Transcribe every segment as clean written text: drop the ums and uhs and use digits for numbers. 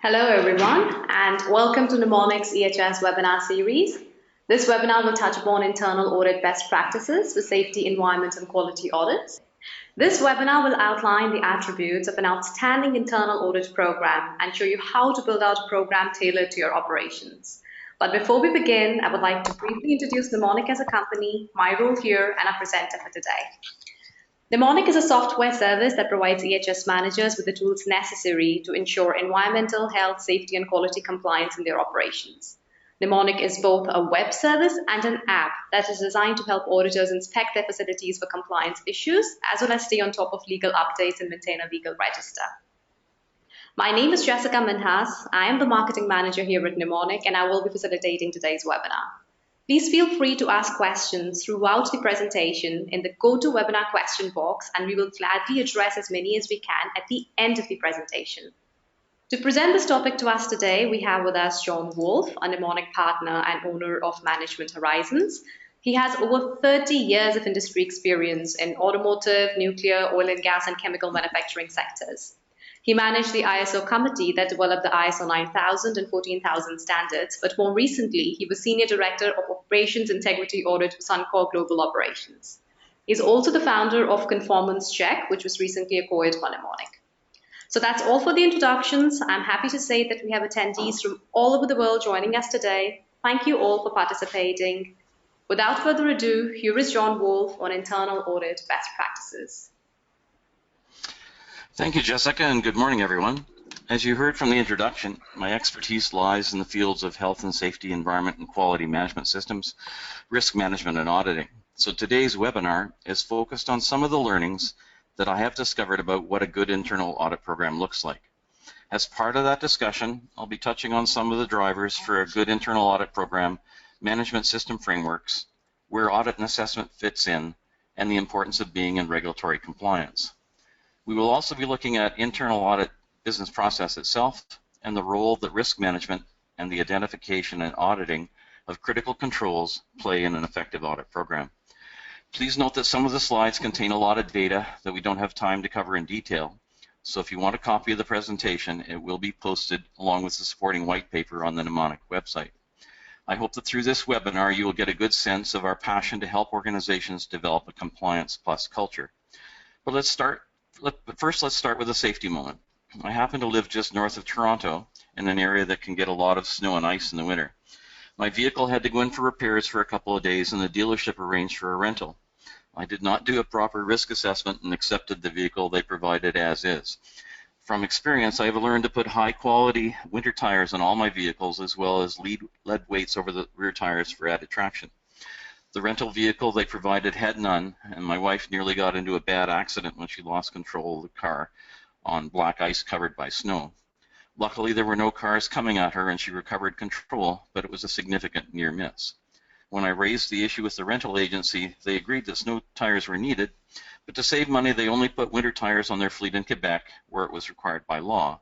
Hello everyone and welcome to Nimonik's EHS webinar series. This webinar will touch upon internal audit best practices for safety, environment and quality audits. This webinar will outline the attributes of an outstanding internal audit program and show you how to build out a program tailored to your operations. But before we begin, I would like to briefly introduce Nimonik as a company, my role here, and our presenter for today. Nimonik is a software service that provides EHS managers with the tools necessary to ensure environmental, health, safety, and quality compliance in their operations. Nimonik is both a web service and an app that is designed to help auditors inspect their facilities for compliance issues, as well as stay on top of legal updates and maintain a legal register. My name is Jessica Minhas. I am the marketing manager here at Nimonik, and I will be facilitating today's webinar. Please feel free to ask questions throughout the presentation in the GoToWebinar question box, and we will gladly address as many as we can at the end of the presentation. To present this topic to us today, we have with us John Wolfe, a Nimonik partner and owner of Management Horizons. He has over 30 years of industry experience in automotive, nuclear, oil and gas, and chemical manufacturing sectors. He managed the ISO committee that developed the ISO 9000 and 14000 standards, but more recently, he was Senior Director of Operations Integrity Audit for Suncor Global Operations. He's also the founder of Conformance Check, which was recently acquired by Nimonik. So that's all for the introductions. I'm happy to say that we have attendees from all over the world joining us today. Thank you all for participating. Without further ado, here is John Wolfe on internal audit best practices. Thank you, Jessica, and good morning, everyone. As you heard from the introduction, my expertise lies in the fields of health and safety, environment and quality management systems, risk management and auditing. So today's webinar is focused on some of the learnings that I have discovered about what a good internal audit program looks like. As part of that discussion, I'll be touching on some of the drivers for a good internal audit program, management system frameworks, where audit and assessment fits in, and the importance of being in regulatory compliance. We will also be looking at internal audit business process itself and the role that risk management and the identification and auditing of critical controls play in an effective audit program. Please note that some of the slides contain a lot of data that we don't have time to cover in detail. So if you want a copy of the presentation, it will be posted along with the supporting white paper on the Nimonik website. I hope that through this webinar you will get a good sense of our passion to help organizations develop a compliance plus culture. But first, let's start with a safety moment. I happen to live just north of Toronto in an area that can get a lot of snow and ice in the winter. My vehicle had to go in for repairs for a couple of days and the dealership arranged for a rental. I did not do a proper risk assessment and accepted the vehicle they provided as is. From experience, I have learned to put high quality winter tires on all my vehicles as well as lead weights over the rear tires for added traction. The rental vehicle they provided had none, and my wife nearly got into a bad accident when she lost control of the car on black ice covered by snow. Luckily, there were no cars coming at her and she recovered control, but it was a significant near miss. When I raised the issue with the rental agency, they agreed that snow tires were needed, but to save money, they only put winter tires on their fleet in Quebec, where it was required by law.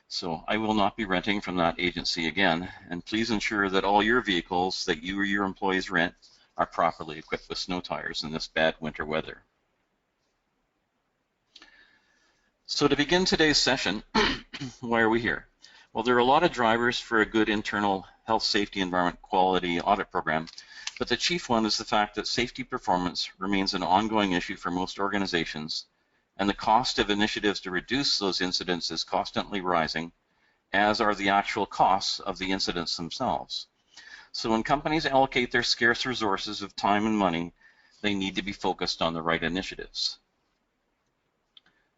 So I will not be renting from that agency again, and please ensure that all your vehicles that you or your employees rent are properly equipped with snow tires in this bad winter weather. So to begin today's session, why are we here? Well, there are a lot of drivers for a good internal health, safety, environment, quality audit program, but the chief one is the fact that safety performance remains an ongoing issue for most organizations, and the cost of initiatives to reduce those incidents is constantly rising, as are the actual costs of the incidents themselves. So when companies allocate their scarce resources of time and money, they need to be focused on the right initiatives.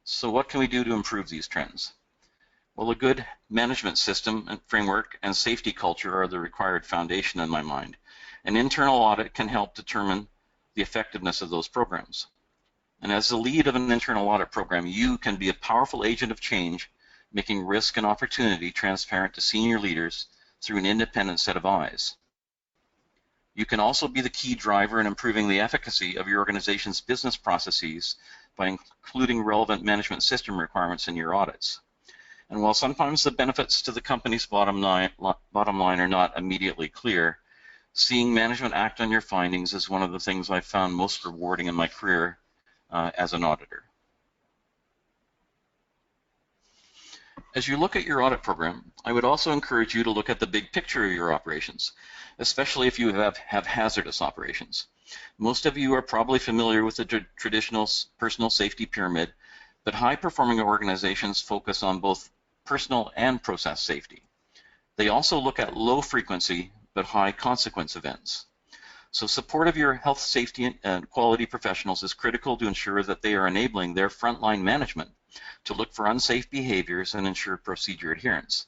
So what can we do to improve these trends? Well, a good management system and framework and safety culture are the required foundation in my mind. An internal audit can help determine the effectiveness of those programs. And as the lead of an internal audit program, you can be a powerful agent of change, making risk and opportunity transparent to senior leaders through an independent set of eyes. You can also be the key driver in improving the efficacy of your organization's business processes by including relevant management system requirements in your audits. And while sometimes the benefits to the company's bottom line are not immediately clear, seeing management act on your findings is one of the things I've found most rewarding in my career as an auditor. As you look at your audit program, I would also encourage you to look at the big picture of your operations, especially if you have hazardous operations. Most of you are probably familiar with the traditional personal safety pyramid, but high-performing organizations focus on both personal and process safety. They also look at low-frequency but high-consequence events. So support of your health, safety, and quality professionals is critical to ensure that they are enabling their frontline management to look for unsafe behaviors and ensure procedure adherence.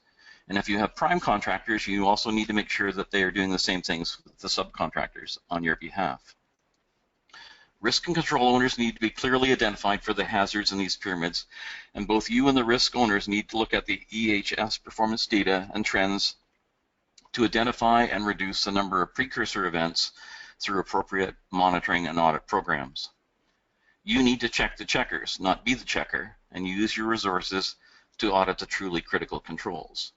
And if you have prime contractors, you also need to make sure that they are doing the same things with the subcontractors on your behalf. Risk and control owners need to be clearly identified for the hazards in these pyramids, and both you and the risk owners need to look at the EHS performance data and trends to identify and reduce the number of precursor events through appropriate monitoring and audit programs. You need to check the checkers, not be the checker, and use your resources to audit the truly critical controls.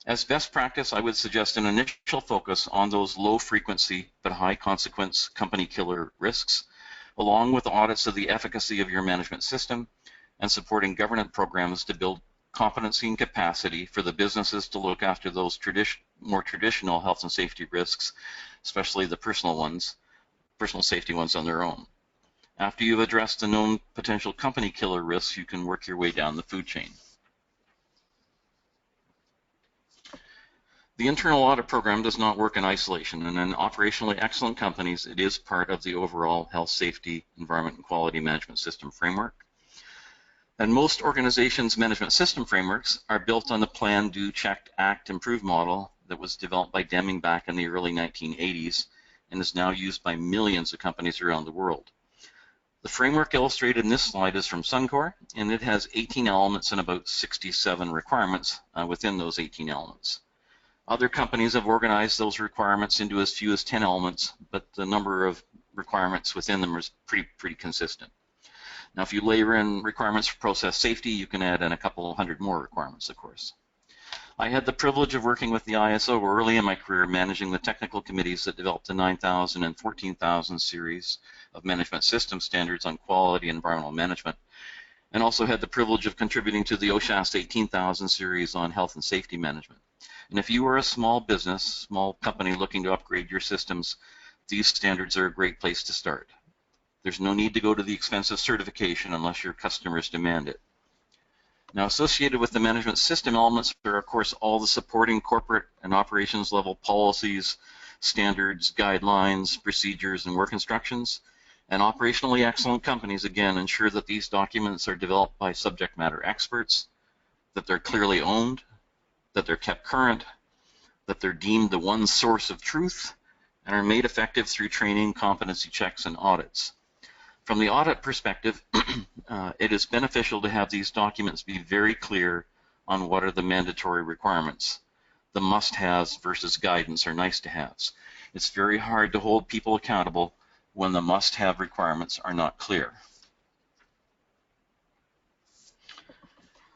As best practice, I would suggest an initial focus on those low frequency but high consequence company killer risks, along with audits of the efficacy of your management system and supporting governance programs to build competency and capacity for the businesses to look after those more traditional health and safety risks, especially the personal safety ones on their own. After you've addressed the known potential company killer risks, you can work your way down the food chain. The Internal Audit Program does not work in isolation, and in operationally excellent companies, it is part of the overall health, safety, environment, and quality management system framework. And most organizations' management system frameworks are built on the Plan, Do, Check, Act, Improve model that was developed by Deming back in the early 1980s and is now used by millions of companies around the world. The framework illustrated in this slide is from Suncor, and it has 18 elements and about 67 requirements within those 18 elements. Other companies have organized those requirements into as few as 10 elements, but the number of requirements within them is pretty consistent. Now, if you layer in requirements for process safety, you can add in a couple hundred more requirements, of course. I had the privilege of working with the ISO early in my career, managing the technical committees that developed the 9000 and 14000 series of management system standards on quality and environmental management, and also had the privilege of contributing to the OSHAST 18000 series on health and safety management. And if you are a small business, small company looking to upgrade your systems, these standards are a great place to start. There's no need to go to the expensive certification unless your customers demand it. Now, associated with the management system elements are, of course, all the supporting corporate and operations level policies, standards, guidelines, procedures, and work instructions. And operationally excellent companies, again, ensure that these documents are developed by subject matter experts, that they're clearly owned, that they're kept current, that they're deemed the one source of truth, and are made effective through training, competency checks, and audits. From the audit perspective, it is beneficial to have these documents be very clear on what are the mandatory requirements, the must-haves versus guidance or nice-to-haves. It's very hard to hold people accountable when the must-have requirements are not clear.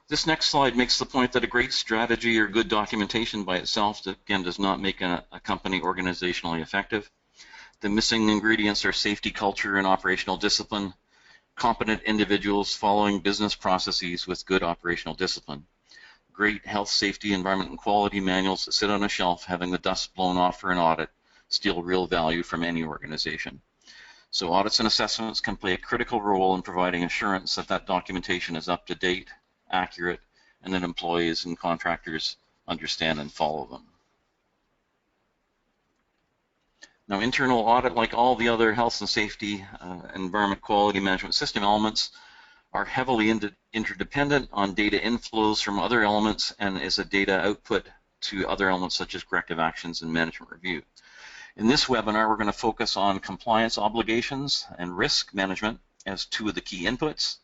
This next slide makes the point that a great strategy or good documentation by itself, again, does not make a company organizationally effective. The missing ingredients are safety culture and operational discipline, competent individuals following business processes with good operational discipline, great health, safety, environment, and quality manuals that sit on a shelf having the dust blown off for an audit steal real value from any organization. So audits and assessments can play a critical role in providing assurance that that documentation is up to date, accurate, and that employees and contractors understand and follow them. Now, internal audit, like all the other health and safety, environment quality management system elements, are heavily interdependent on data inflows from other elements and is a data output to other elements such as corrective actions and management review. In this webinar, we're going to focus on compliance obligations and risk management as two of the key inputs,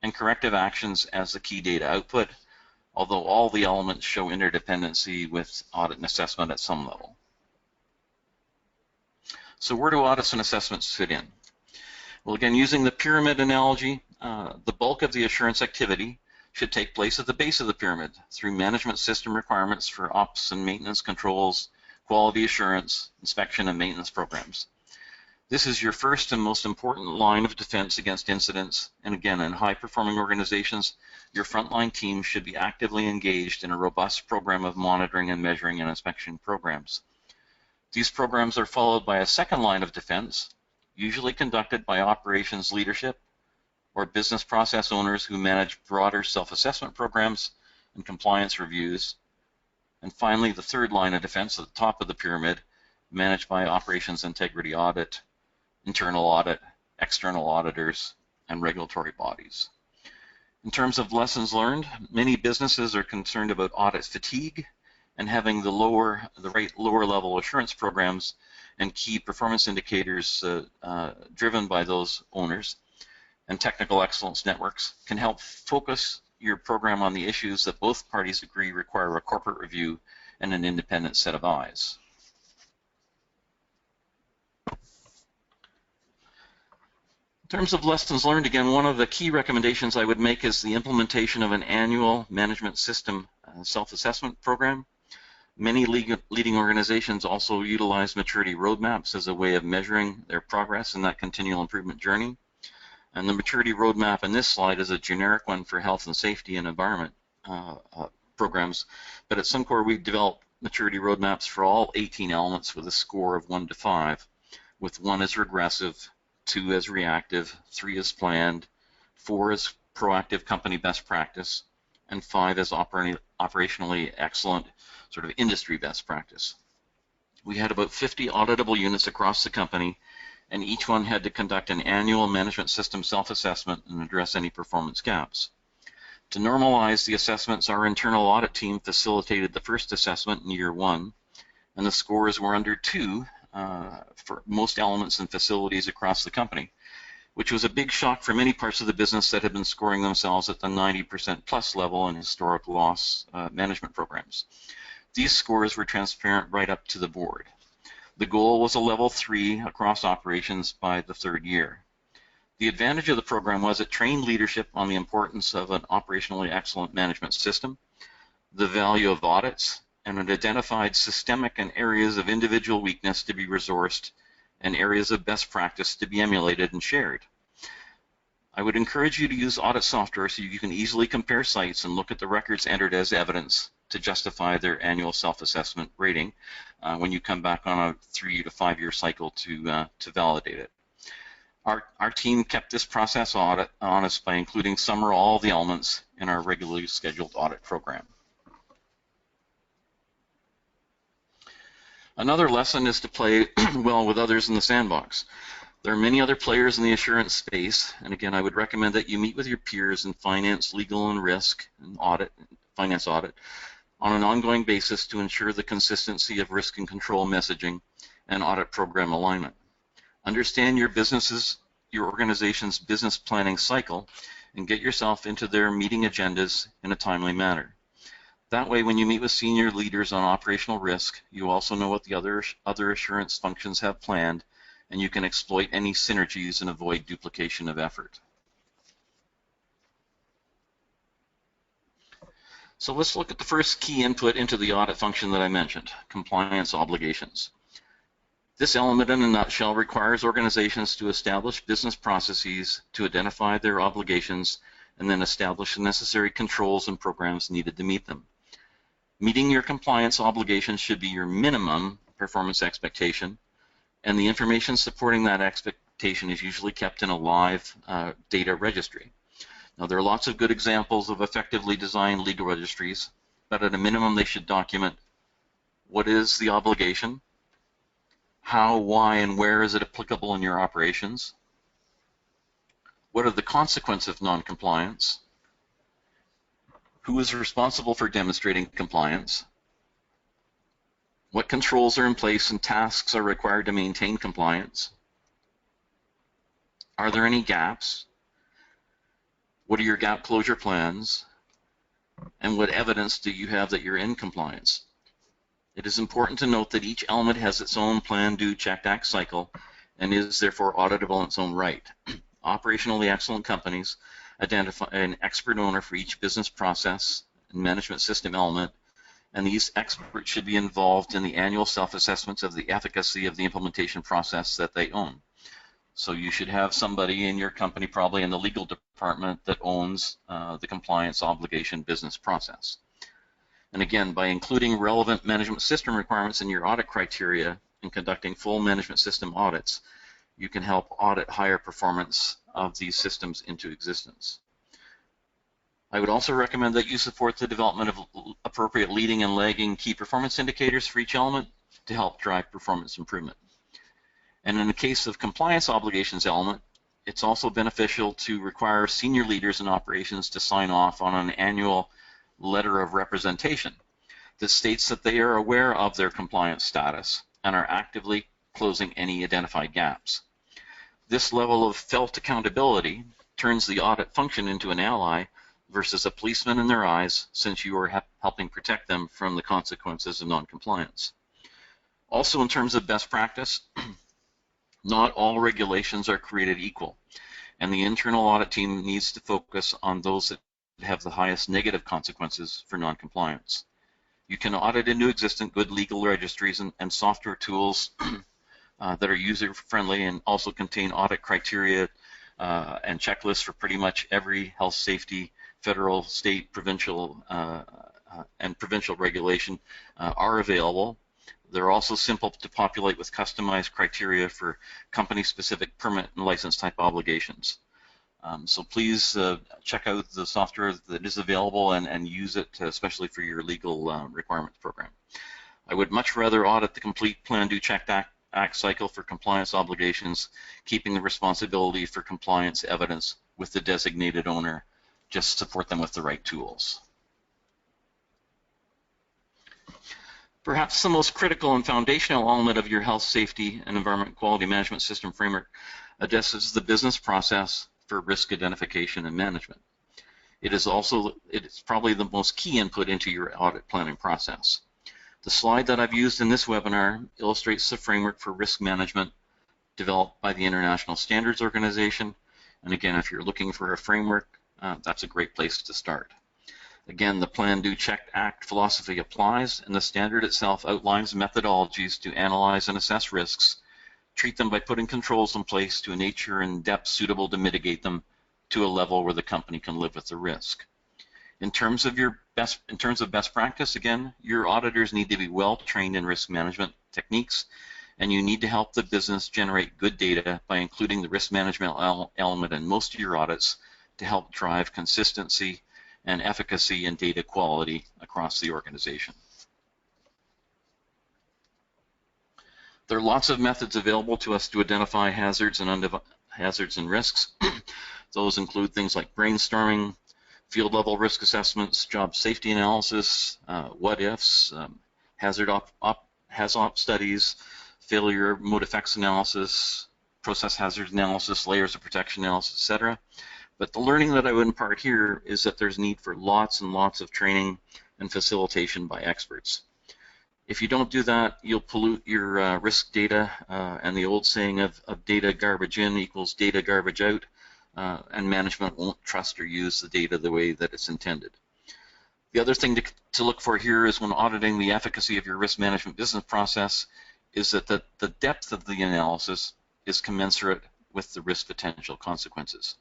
and corrective actions as the key data output, although all the elements show interdependency with audit and assessment at some level. So where do audits and assessments fit in? Well, again, using the pyramid analogy, the bulk of the assurance activity should take place at the base of the pyramid through management system requirements for ops and maintenance controls, quality assurance, inspection, and maintenance programs. This is your first and most important line of defense against incidents, and again, in high-performing organizations, your frontline team should be actively engaged in a robust program of monitoring and measuring and inspection programs. These programs are followed by a second line of defense, usually conducted by operations leadership or business process owners who manage broader self-assessment programs and compliance reviews. And finally, the third line of defense at the top of the pyramid, managed by operations integrity audit, internal audit, external auditors, and regulatory bodies. In terms of lessons learned, many businesses are concerned about audit fatigue and having the right lower level assurance programs and key performance indicators driven by those owners, and technical excellence networks can help focus your program on the issues that both parties agree require a corporate review and an independent set of eyes. In terms of lessons learned, again, one of the key recommendations I would make is the implementation of an annual management system self-assessment program. Many leading organizations also utilize maturity roadmaps as a way of measuring their progress in that continual improvement journey. And the maturity roadmap in this slide is a generic one for health and safety and environment programs. But at Suncor, we've developed maturity roadmaps for all 18 elements with a score of 1 to 5, with 1 as regressive, 2 as reactive, 3 as planned, 4 as proactive company best practice, and 5 as operationally excellent, sort of industry best practice. We had about 50 auditable units across the company, and each one had to conduct an annual management system self-assessment and address any performance gaps. To normalize the assessments, our internal audit team facilitated the first assessment in year 1, and the scores were under 2 for most elements and facilities across the company, which was a big shock for many parts of the business that had been scoring themselves at the 90% plus level in historic loss management programs. These scores were transparent right up to the board. The goal was a level 3 across operations by the 3rd year. The advantage of the program was it trained leadership on the importance of an operationally excellent management system, the value of audits, and it identified systemic and areas of individual weakness to be resourced and areas of best practice to be emulated and shared. I would encourage you to use audit software so you can easily compare sites and look at the records entered as evidence to justify their annual self-assessment rating when you come back on a 3 to 5 year cycle to validate it. Our team kept this process honest by including some or all the elements in our regularly scheduled audit program. Another lesson is to play well with others in the sandbox. There are many other players in the assurance space, and again, I would recommend that you meet with your peers in finance, legal, and risk, and audit, finance audit, on an ongoing basis to ensure the consistency of risk and control messaging and audit program alignment. Understand your organization's business planning cycle and get yourself into their meeting agendas in a timely manner. That way, when you meet with senior leaders on operational risk, you also know what the other assurance functions have planned, and you can exploit any synergies and avoid duplication of effort. So let's look at the first key input into the audit function that I mentioned, compliance obligations. This element in a nutshell requires organizations to establish business processes to identify their obligations and then establish the necessary controls and programs needed to meet them. Meeting your compliance obligations should be your minimum performance expectation, and the information supporting that expectation is usually kept in a live data registry. Now, there are lots of good examples of effectively designed legal registries, but at a minimum they should document what is the obligation, how, why, and where is it applicable in your operations, what are the consequences of non-compliance, who is responsible for demonstrating compliance, what controls are in place and tasks are required to maintain compliance, are there any gaps, what are your gap closure plans, and what evidence do you have that you're in compliance. It is important to note that each element has its own plan, do, check, act cycle and is therefore auditable in its own right. Operationally excellent companies identify an expert owner for each business process and management system element, and these experts should be involved in the annual self-assessments of the efficacy of the implementation process that they own. So you should have somebody in your company, probably in the legal department, that owns the compliance obligation business process. And again, by including relevant management system requirements in your audit criteria and conducting full management system audits, you can help audit higher performance of these systems into existence. I would also recommend that you support the development of appropriate leading and lagging key performance indicators for each element to help drive performance improvement. And in the case of compliance obligations element, it's also beneficial to require senior leaders in operations to sign off on an annual letter of representation that states that they are aware of their compliance status and are actively closing any identified gaps. This level of felt accountability turns the audit function into an ally versus a policeman in their eyes, since you are helping protect them from the consequences of non-compliance. Also, in terms of best practice, not all regulations are created equal, and the internal audit team needs to focus on those that have the highest negative consequences for non-compliance. You can audit into existent good legal registries and software tools that are user-friendly and also contain audit criteria and checklists for pretty much every health, safety, federal, state, provincial, and provincial regulation are available. They're also simple to populate with customized criteria for company-specific permit and license type obligations. So please check out the software that is available and use it, especially for your legal requirements program. I would much rather audit the complete Plan, Do, Check, Act cycle for compliance obligations, keeping the responsibility for compliance evidence with the designated owner. Just support them with the right tools. Perhaps the most critical and foundational element of your health, safety, and environment quality management system framework addresses the business process for risk identification and management. It's probably the most key input into your audit planning process. The slide that I've used in this webinar illustrates the framework for risk management developed by the International Standards Organization. And again, if you're looking for a framework, that's a great place to start. Again, the Plan, Do, Check, Act philosophy applies, and the standard itself outlines methodologies to analyze and assess risks, treat them by putting controls in place to a nature and depth suitable to mitigate them to a level where the company can live with the risk. In terms of best practice, again, your auditors need to be well trained in risk management techniques, and you need to help the business generate good data by including the risk management element in most of your audits to help drive consistency and efficacy and data quality across the organization. There are lots of methods available to us to identify hazards and risks. Those include things like brainstorming, field level risk assessments, job safety analysis, what ifs, HAZOP studies, failure mode effects analysis, process hazard analysis, layers of protection analysis, etc. But the learning that I would impart here is that there's need for lots and lots of training and facilitation by experts. If you don't do that, you'll pollute your risk data, and the old saying of data garbage in equals data garbage out, and management won't trust or use the data the way that it's intended. The other thing to look for here is when auditing the efficacy of your risk management business process is that the depth of the analysis is commensurate with the risk potential consequences.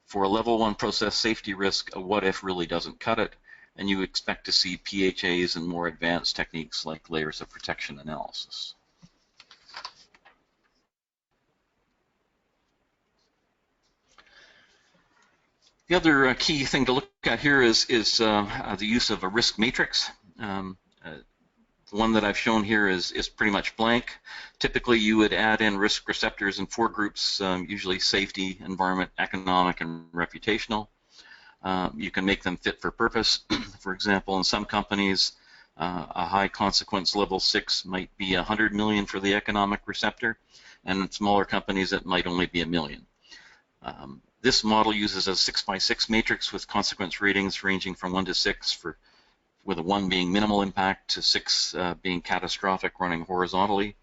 For a level 1 process safety risk, a what if really doesn't cut it, and you expect to see PHAs and more advanced techniques like layers of protection analysis. The other key thing to look at here is the use of a risk matrix. The one that I've shown here is pretty much blank. Typically, you would add in risk receptors in 4 groups, usually safety, environment, economic, and reputational. You can make them fit for purpose. For example, in some companies, a high consequence level 6 might be 100 million for the economic receptor, and in smaller companies it might only be $1 million. This model uses a 6x6 matrix with consequence ratings ranging from 1 to 6, with a 1 being minimal impact to 6 being catastrophic, running horizontally,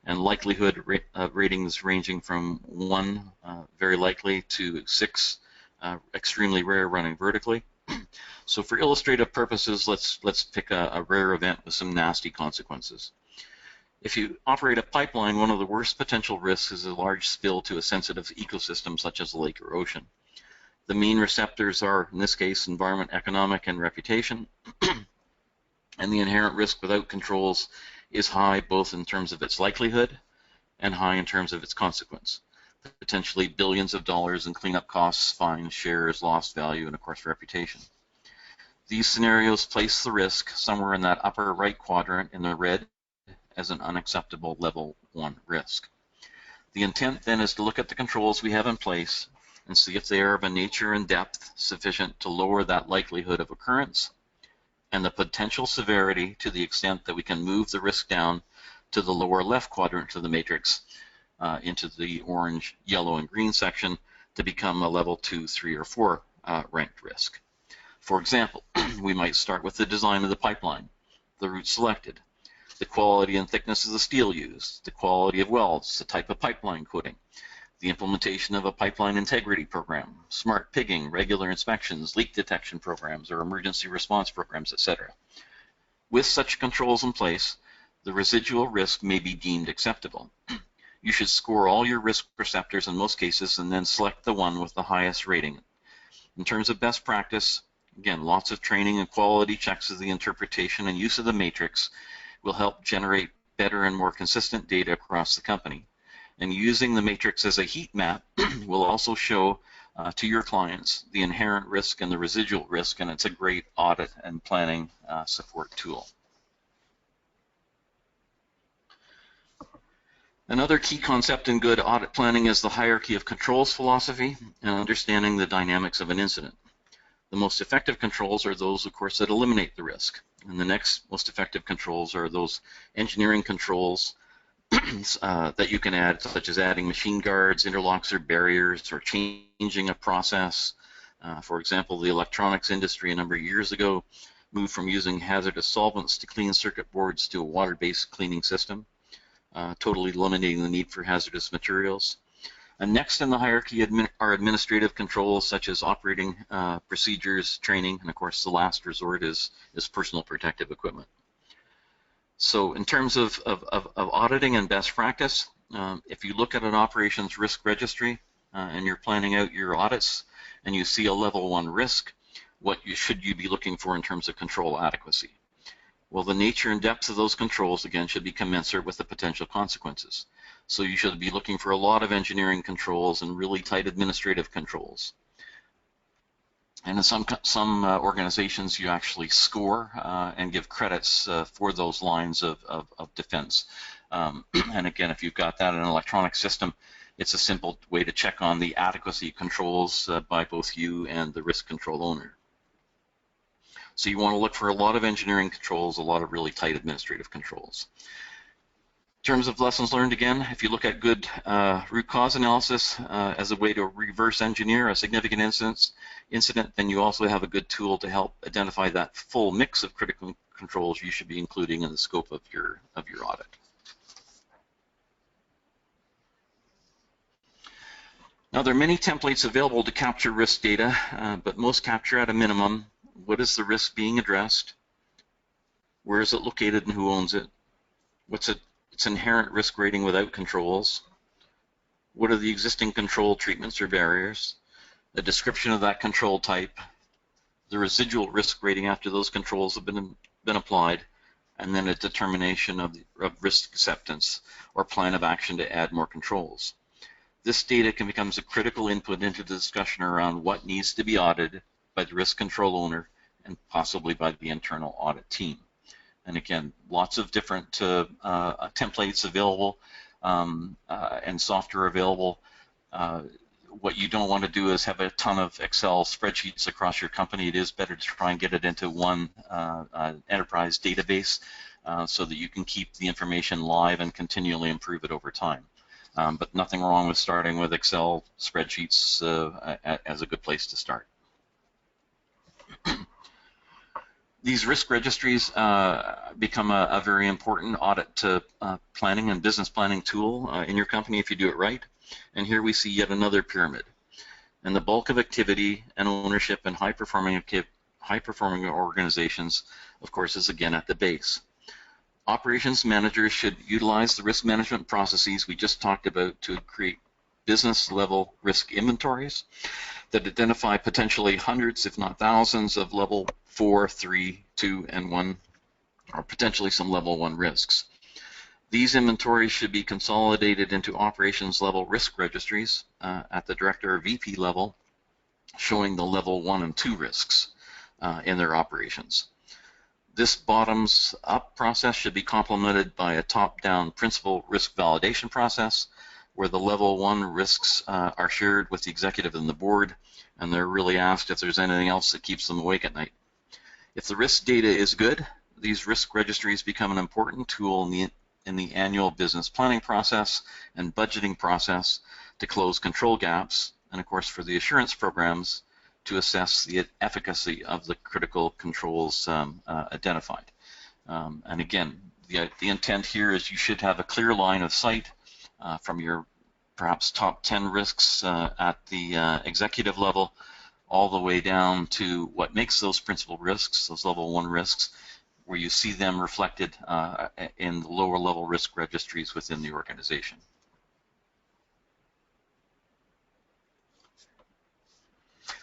and likelihood ratings ranging from 1, very likely, to 6, extremely rare, running vertically. So for illustrative purposes, let's pick a rare event with some nasty consequences. If you operate a pipeline, one of the worst potential risks is a large spill to a sensitive ecosystem such as a lake or ocean. The main receptors are, in this case, environment, economic, and reputation. And the inherent risk without controls is high both in terms of its likelihood and high in terms of its consequence. Potentially billions of dollars in cleanup costs, fines, shares, lost value, and of course reputation. These scenarios place the risk somewhere in that upper right quadrant in the red as an unacceptable level 1 risk. The intent then is to look at the controls we have in place and see if they are of a nature and depth sufficient to lower that likelihood of occurrence and the potential severity to the extent that we can move the risk down to the lower left quadrant of the matrix into the orange, yellow, and green section to become a level 2, 3, or 4 ranked risk. For example, we might start with the design of the pipeline, the route selected, the quality and thickness of the steel used, the quality of welds, the type of pipeline coating, the implementation of a pipeline integrity program, smart pigging, regular inspections, leak detection programs, or emergency response programs, etc. With such controls in place, the residual risk may be deemed acceptable. You should score all your risk perceptors in most cases and then select the one with the highest rating. In terms of best practice, again, lots of training and quality checks of the interpretation and use of the matrix will help generate better and more consistent data across the company. And using the matrix as a heat map will also show to your clients the inherent risk and the residual risk, and it's a great audit and planning support tool. Another key concept in good audit planning is the hierarchy of controls philosophy and understanding the dynamics of an incident. The most effective controls are those, of course, that eliminate the risk. And the next most effective controls are those engineering controls that you can add, such as adding machine guards, interlocks, or barriers, or changing a process. For example, the electronics industry a number of years ago moved from using hazardous solvents to clean circuit boards to a water-based cleaning system, totally eliminating the need for hazardous materials. And next in the hierarchy are administrative controls such as operating procedures, training, and of course the last resort is personal protective equipment. So in terms of auditing and best practice, if you look at an operations risk registry and you're planning out your audits and you see a level 1 risk, what should you be looking for in terms of control adequacy? Well, the nature and depth of those controls, again, should be commensurate with the potential consequences. So you should be looking for a lot of engineering controls and really tight administrative controls. And in some organizations, you actually score and give credits for those lines of defense. And again, if you've got that in an electronic system, it's a simple way to check on the adequacy controls by both you and the risk control owner. So you want to look for a lot of engineering controls, a lot of really tight administrative controls. In terms of lessons learned, again, if you look at good root cause analysis as a way to reverse engineer a significant incident, then you also have a good tool to help identify that full mix of critical controls you should be including in the scope of your audit. Now, there are many templates available to capture risk data, but most capture at a minimum what is the risk being addressed, where is it located and who owns it, what's its inherent risk rating without controls, what are the existing control treatments or barriers, a description of that control type, the residual risk rating after those controls have been applied, and then a determination of risk acceptance or plan of action to add more controls. This data can become a critical input into the discussion around what needs to be audited by the risk control owner and possibly by the internal audit team. And again, lots of different templates available and software available. What you don't want to do is have a ton of Excel spreadsheets across your company. It is better to try and get it into one enterprise database so that you can keep the information live and continually improve it over time. But nothing wrong with starting with Excel spreadsheets as a good place to start. These risk registries become a very important audit planning and business planning tool in your company if you do it right. And here we see yet another pyramid. And the bulk of activity and ownership in high-performing organizations, of course, is again at the base. Operations managers should utilize the risk management processes we just talked about to create business-level risk inventories that identify potentially hundreds, if not thousands, of level 4, 3, 2, and 1, or potentially some level 1 risks. These inventories should be consolidated into operations-level risk registries at the director or VP level, showing the level 1 and 2 risks in their operations. This bottoms-up process should be complemented by a top-down principal risk validation process where the level 1 risks are shared with the executive and the board, and they're really asked if there's anything else that keeps them awake at night. If the risk data is good, these risk registries become an important tool in the annual business planning process and budgeting process to close control gaps, and of course for the assurance programs to assess the efficacy of the critical controls identified. And again, the intent here is you should have a clear line of sight from your perhaps top 10 risks at the executive level all the way down to what makes those principal risks, those level 1 risks, where you see them reflected in the lower level risk registries within the organization.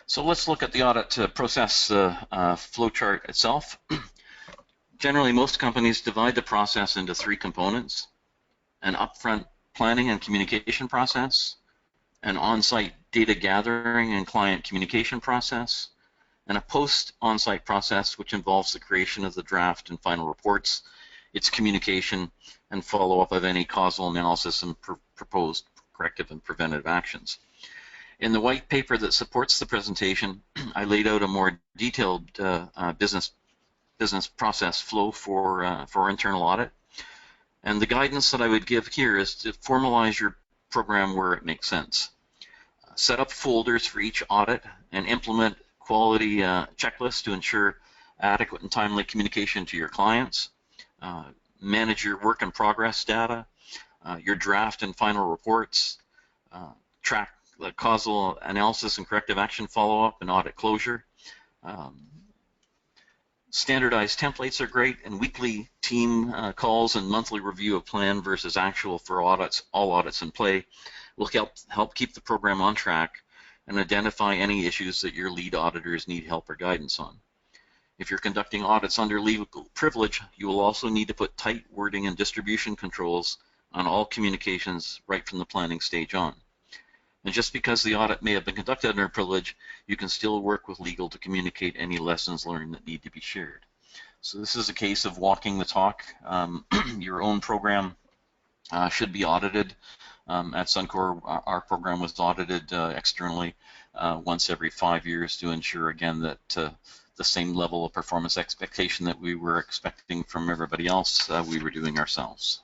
So let's look at the audit process flowchart itself. Generally, most companies divide the process into 3 components: an upfront planning and communication process, an on-site data gathering and client communication process, and a post-on-site process which involves the creation of the draft and final reports, its communication, and follow-up of any causal analysis and proposed corrective and preventative actions. In the white paper that supports the presentation, I laid out a more detailed business process flow for internal audit. And the guidance that I would give here is to formalize your program where it makes sense. Set up folders for each audit and implement quality checklists to ensure adequate and timely communication to your clients. Manage your work in progress data, your draft and final reports, track the causal analysis and corrective action follow-up and audit closure. Standardized templates are great, and weekly team calls and monthly review of plan versus actual for audits, all audits in play, will help keep the program on track and identify any issues that your lead auditors need help or guidance on. If you're conducting audits under legal privilege, you will also need to put tight wording and distribution controls on all communications right from the planning stage on. And just because the audit may have been conducted under privilege, you can still work with legal to communicate any lessons learned that need to be shared. So this is a case of walking the talk. Your own program should be audited. At Suncor, our program was audited externally once every 5 years to ensure, again, that the same level of performance expectation that we were expecting from everybody else, we were doing ourselves.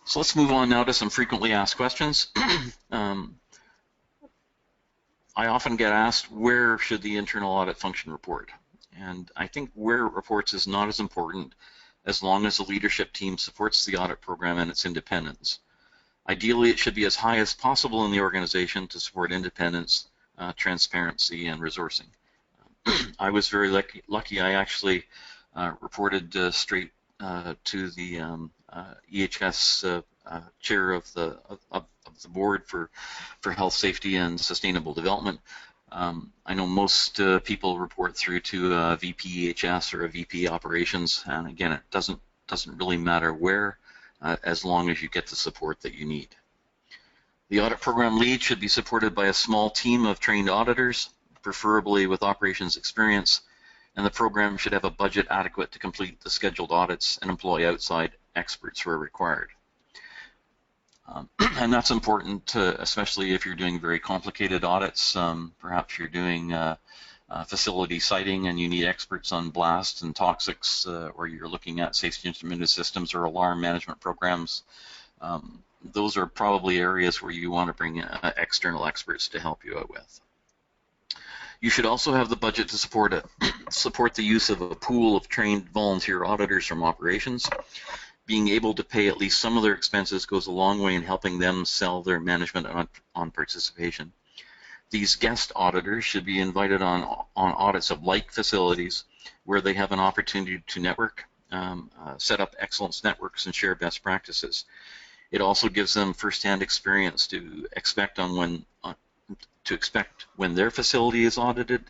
So let's move on now to some frequently asked questions. I often get asked, where should the internal audit function report? And I think where it reports is not as important as long as the leadership team supports the audit program and its independence. Ideally, it should be as high as possible in the organization to support independence, transparency, and resourcing. I was very lucky. I actually reported straight to the EHS chair of the board for health, safety, and sustainable development. I know most people report through to a VP EHS or a VP operations, and again, it doesn't really matter where, as long as you get the support that you need. The audit program lead should be supported by a small team of trained auditors, preferably with operations experience, and the program should have a budget adequate to complete the scheduled audits and employ outside experts where required. And that's important, especially if you're doing very complicated audits. Perhaps you're doing facility siting and you need experts on blasts and toxics, or you're looking at safety instrumented systems or alarm management programs. Those are probably areas where you want to bring external experts to help you out with. You should also have the budget to support the use of a pool of trained volunteer auditors from operations. Being able to pay at least some of their expenses goes a long way in helping them sell their management on participation. These guest auditors should be invited on audits of like facilities where they have an opportunity to network, set up excellence networks, and share best practices. It also gives them first-hand experience to expect when their facility is audited,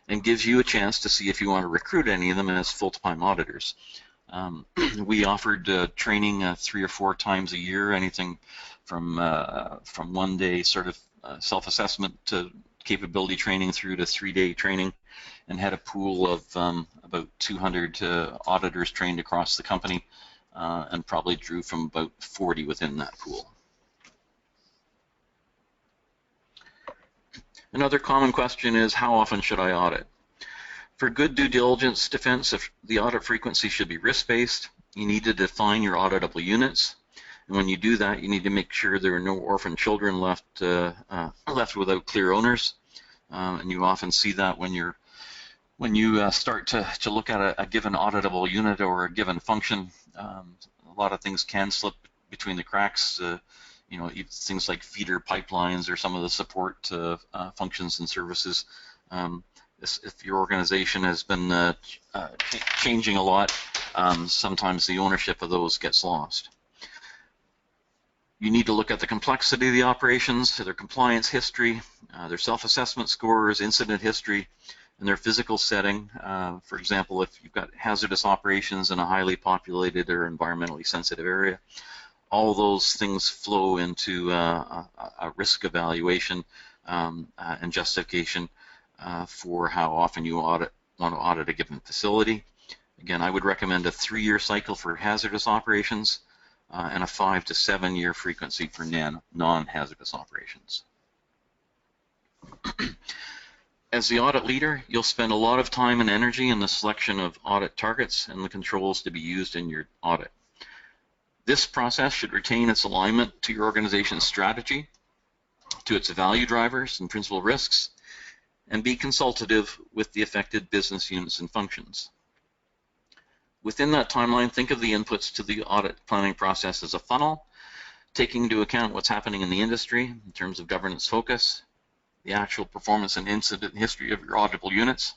and gives you a chance to see if you want to recruit any of them as full-time auditors. We offered training 3 or 4 times a year, anything from 1 day sort of self-assessment to capability training through to 3-day training, and had a pool of about 200 auditors trained across the company, and probably drew from about 40 within that pool. Another common question is, how often should I audit? For good due diligence defense, if the audit frequency should be risk-based, you need to define your auditable units. And when you do that, you need to make sure there are no orphan children left without clear owners. And you often see that when you start to look at a given auditable unit or a given function. A lot of things can slip between the cracks. You know, things like feeder pipelines or some of the support functions and services. If your organization has been changing a lot, sometimes the ownership of those gets lost. You need to look at the complexity of the operations, their compliance history, their self-assessment scores, incident history, and their physical setting. For example, if you've got hazardous operations in a highly populated or environmentally sensitive area, all those things flow into a risk evaluation and justification for how often you want to audit a given facility. Again, I would recommend a 3-year cycle for hazardous operations and a 5 to 7 year frequency for non-hazardous operations. As the audit leader, you'll spend a lot of time and energy in the selection of audit targets and the controls to be used in your audit. This process should retain its alignment to your organization's strategy, to its value drivers and principal risks, and be consultative with the affected business units and functions. Within that timeline, think of the inputs to the audit planning process as a funnel, taking into account what's happening in the industry in terms of governance focus, the actual performance and incident history of your auditable units,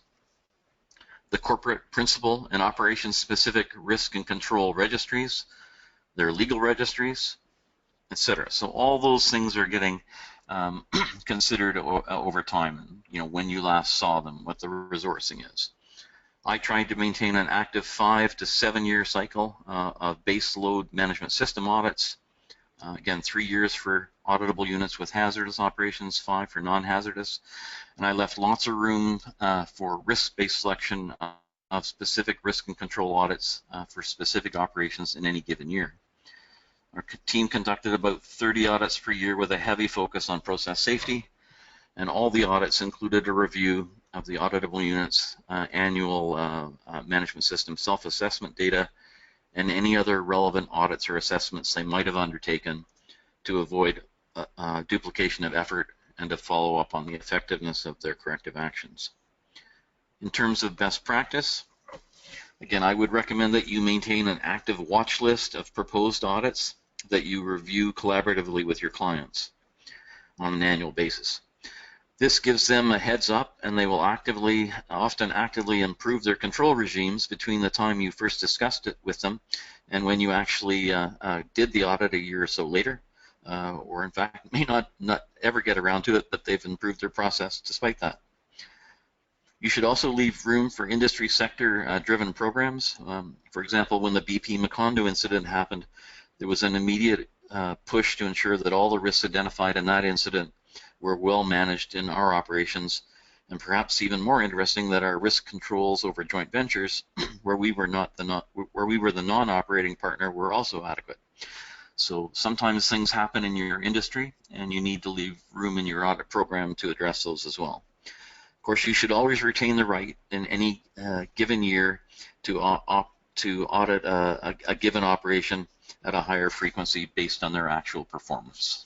the corporate principal and operations-specific risk and control registries, their legal registries, etc. So all those things are getting considered over time, you know, when you last saw them, what the resourcing is. I tried to maintain an active 5 to 7 year cycle of base load management system audits. Again, 3 years for auditable units with hazardous operations, 5 for non-hazardous. And I left lots of room for risk-based selection of specific risk and control audits for specific operations in any given year. Our team conducted about 30 audits per year with a heavy focus on process safety, and all the audits included a review of the auditable units, annual management system self-assessment data, and any other relevant audits or assessments they might have undertaken to avoid duplication of effort and to follow up on the effectiveness of their corrective actions. In terms of best practice, again, I would recommend that you maintain an active watch list of proposed audits that you review collaboratively with your clients on an annual basis. This gives them a heads up, and they will often actively improve their control regimes between the time you first discussed it with them and when you actually did the audit a year or so later, or in fact may not ever get around to it, but they've improved their process despite that. You should also leave room for industry sector driven programs. For example, when the BP Macondo incident happened, there was an immediate push to ensure that all the risks identified in that incident were well managed in our operations, and perhaps even more interesting, that our risk controls over joint ventures, where we were the non-operating partner, were also adequate. So sometimes things happen in your industry, and you need to leave room in your audit program to address those as well. Of course, you should always retain the right in any given year to audit a given operation at a higher frequency based on their actual performance.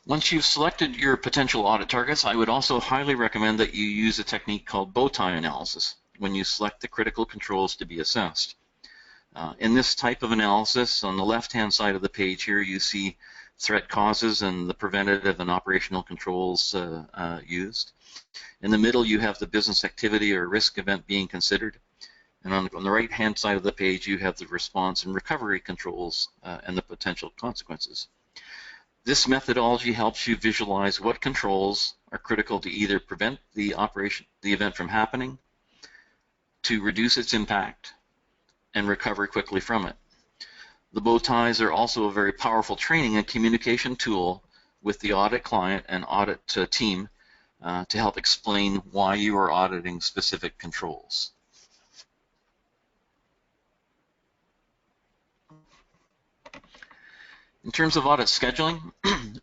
Once you've selected your potential audit targets, I would also highly recommend that you use a technique called bow tie analysis when you select the critical controls to be assessed. In this type of analysis, on the left-hand side of the page here, you see threat causes and the preventative and operational controls used. In the middle, you have the business activity or risk event being considered. And on the right-hand side of the page, you have the response and recovery controls and the potential consequences. This methodology helps you visualize what controls are critical to either prevent the event from happening, to reduce its impact, and recover quickly from it. The bow ties are also a very powerful training and communication tool with the audit client and audit team to help explain why you are auditing specific controls. In terms of audit scheduling,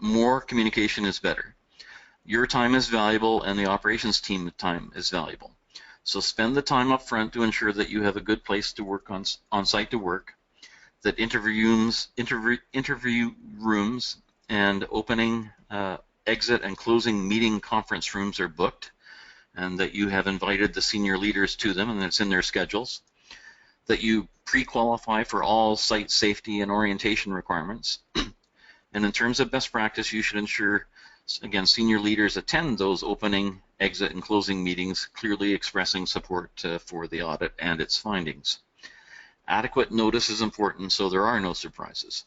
more communication is better. Your time is valuable and the operations team time is valuable. So spend the time up front to ensure that you have a good place to work on site to work, that interview rooms and opening, exit, and closing meeting conference rooms are booked, and that you have invited the senior leaders to them and it's in their schedules, that you pre-qualify for all site safety and orientation requirements. And in terms of best practice, you should ensure, again, senior leaders attend those opening, exit, and closing meetings, clearly expressing support for the audit and its findings. Adequate notice is important so there are no surprises.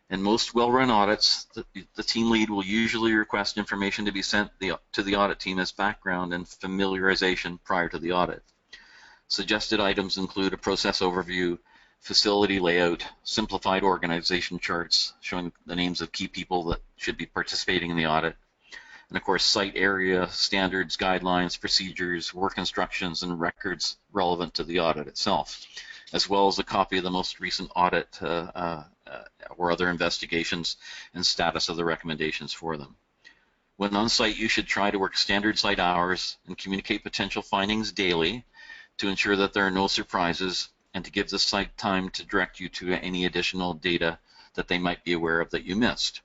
In most well-run audits, the team lead will usually request information to be sent to the audit team as background and familiarization prior to the audit. Suggested items include a process overview, facility layout, simplified organization charts showing the names of key people that should be participating in the audit, and of course site area, standards, guidelines, procedures, work instructions, and records relevant to the audit itself, as well as a copy of the most recent audit or other investigations and status of the recommendations for them. When on site, you should try to work standard site hours and communicate potential findings daily to ensure that there are no surprises and to give the site time to direct you to any additional data that they might be aware of that you missed.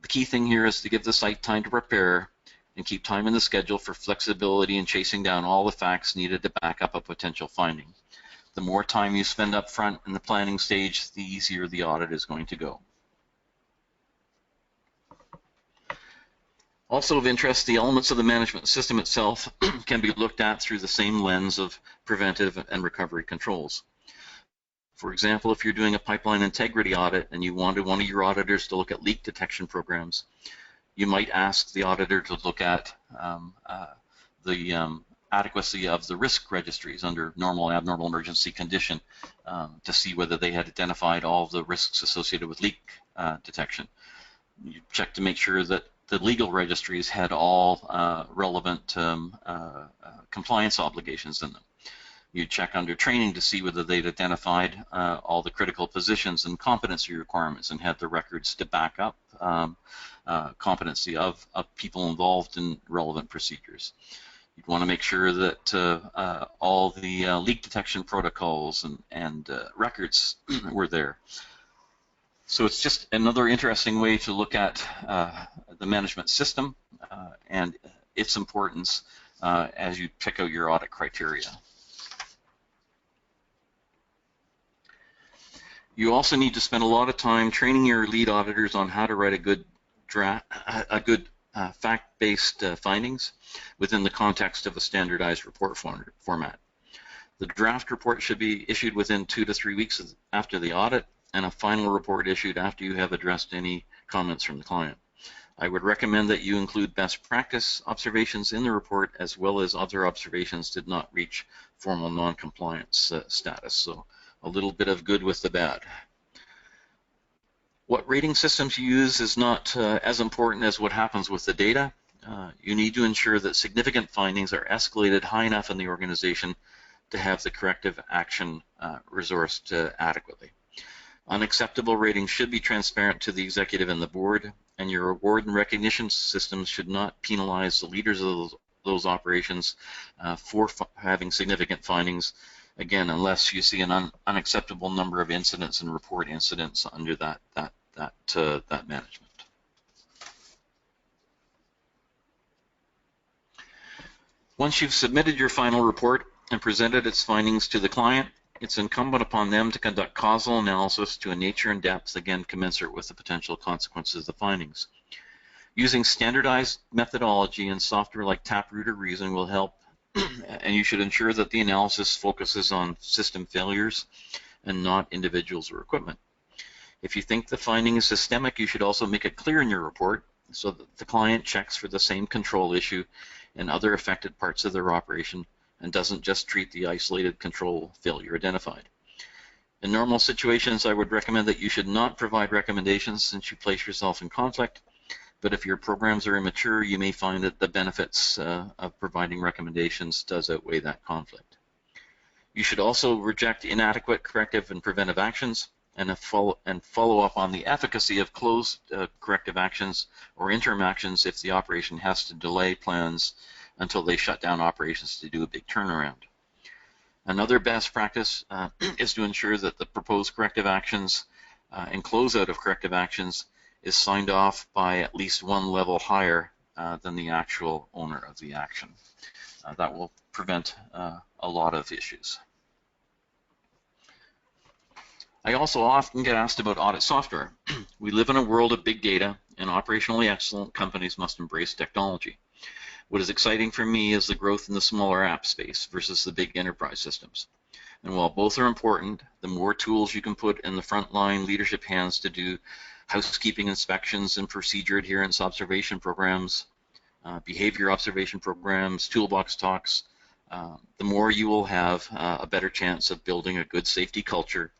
The key thing here is to give the site time to prepare and keep time in the schedule for flexibility and chasing down all the facts needed to back up a potential finding. The more time you spend up front in the planning stage, the easier the audit is going to go. Also of interest, the elements of the management system itself can be looked at through the same lens of preventive and recovery controls. For example, if you're doing a pipeline integrity audit and you wanted one of your auditors to look at leak detection programs, you might ask the auditor to look at the adequacy of the risk registries under normal, abnormal, emergency condition to see whether they had identified all of the risks associated with leak detection. You check to make sure that the legal registries had all relevant compliance obligations in them. You check under training to see whether they'd identified all the critical positions and competency requirements and had the records to back up competency of people involved in relevant procedures. You'd want to make sure that all the leak detection protocols and records were there. So it's just another interesting way to look at the management system and its importance as you pick out your audit criteria. You also need to spend a lot of time training your lead auditors on how to write a good fact-based findings within the context of a standardized report format. The draft report should be issued within 2 to 3 weeks after the audit, and a final report issued after you have addressed any comments from the client. I would recommend that you include best practice observations in the report as well as other observations did not reach formal non-compliance status. So a little bit of good with the bad. What rating systems you use is not as important as what happens with the data. You need to ensure that significant findings are escalated high enough in the organization to have the corrective action resourced adequately. Unacceptable ratings should be transparent to the executive and the board, and your award and recognition systems should not penalize the leaders of those operations for having significant findings, again, unless you see an unacceptable number of incidents and report incidents under that management. Once you've submitted your final report and presented its findings to the client, it's incumbent upon them to conduct causal analysis to a nature and depth, again, commensurate with the potential consequences of the findings. Using standardized methodology and software like Taproot or Reason will help, and you should ensure that the analysis focuses on system failures and not individuals or equipment. If you think the finding is systemic, you should also make it clear in your report so that the client checks for the same control issue in other affected parts of their operation and doesn't just treat the isolated control failure identified. In normal situations, I would recommend that you should not provide recommendations since you place yourself in conflict, but if your programs are immature, you may find that the benefits of providing recommendations does outweigh that conflict. You should also reject inadequate corrective and preventive actions and follow up on the efficacy of closed corrective actions or interim actions if the operation has to delay plans until they shut down operations to do a big turnaround. Another best practice is to ensure that the proposed corrective actions and closeout of corrective actions is signed off by at least one level higher than the actual owner of the action. That will prevent a lot of issues. I also often get asked about audit software. We live in a world of big data, and operationally excellent companies must embrace technology. What is exciting for me is the growth in the smaller app space versus the big enterprise systems. And while both are important, the more tools you can put in the frontline leadership hands to do housekeeping inspections and procedure adherence observation programs, behavior observation programs, toolbox talks, the more you will have a better chance of building a good safety culture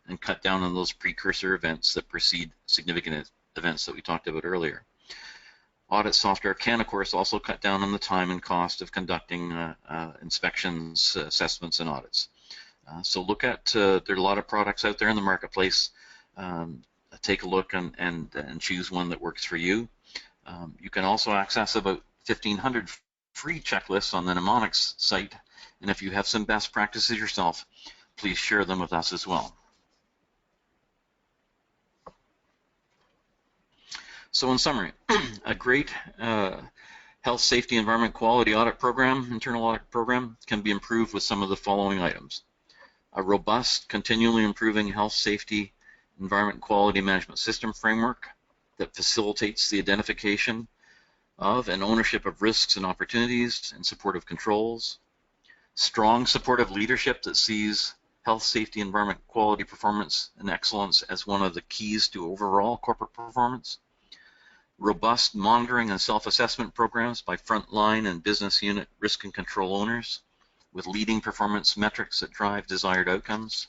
and cut down on those precursor events that precede significant events that we talked about earlier. Audit software can, of course, also cut down on the time and cost of conducting inspections, assessments, and audits. So look at, there are a lot of products out there in the marketplace. Take a look and choose one that works for you. You can also access about 1,500 free checklists on the Nimonik site, and if you have some best practices yourself, please share them with us as well. So in summary, a great health, safety, environment, quality audit program, internal audit program, can be improved with some of the following items. A robust, continually improving health, safety, environment, quality management system framework that facilitates the identification of and ownership of risks and opportunities and supportive controls. Strong supportive leadership that sees health, safety, environment, quality, performance, and excellence as one of the keys to overall corporate performance. Robust monitoring and self-assessment programs by frontline and business unit risk and control owners with leading performance metrics that drive desired outcomes.